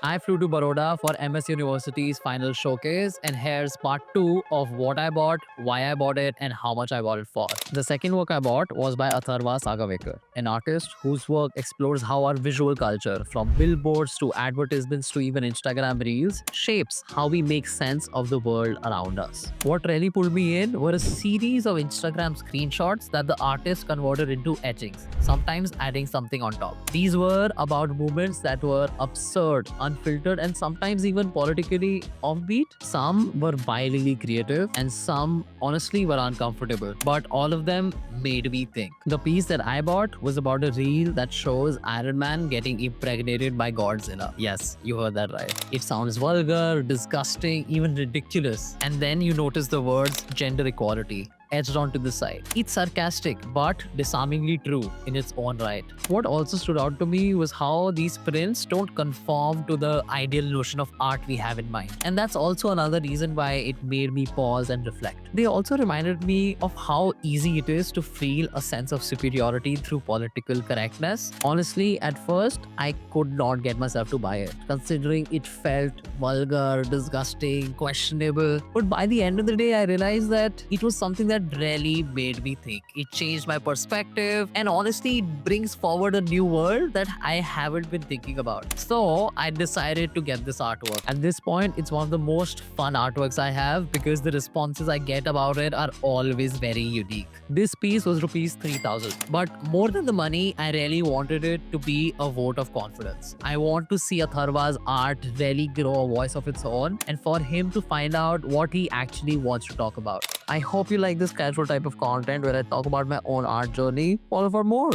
I flew to Baroda for MS University's final showcase, and here's part 2 of what I bought, why I bought it, and how much I bought it for. The second work I bought was by Atharva Sagavekar, an artist whose work explores how our visual culture, from billboards to advertisements to even Instagram reels, shapes how we make sense of the world around us. What really pulled me in were a series of Instagram screenshots that the artist converted into etchings, sometimes adding something on top. These were about movements that were absurd, unfiltered, and sometimes even politically offbeat. Some were wildly creative, and some honestly were uncomfortable, but all of them made me think. The piece that I bought was about a reel that shows Iron Man getting impregnated by Godzilla. Yes, you heard that right. It sounds vulgar, disgusting, even ridiculous. And then you notice the words gender equality edged onto the side. It's sarcastic but disarmingly true in its own right. What also stood out to me was how these prints don't conform to the ideal notion of art we have in mind. And that's also another reason why it made me pause and reflect. They also reminded me of how easy it is to feel a sense of superiority through political correctness. Honestly, at first, I could not get myself to buy it, considering it felt vulgar, disgusting, questionable. But by the end of the day, I realized that it was something that really made me think. It changed my perspective, and honestly, it brings forward a new world that I haven't been thinking about. So I decided to get this artwork. At this point, it's one of the most fun artworks I have because the responses I get about it are always very unique. This piece was rupees 3,000, but more than the money, I really wanted it to be a vote of confidence. I want to see Atharva's art really grow a voice of its own, and for him to find out what he actually wants to talk about. I hope you like this casual type of content where I talk about my own art journey. Follow for more.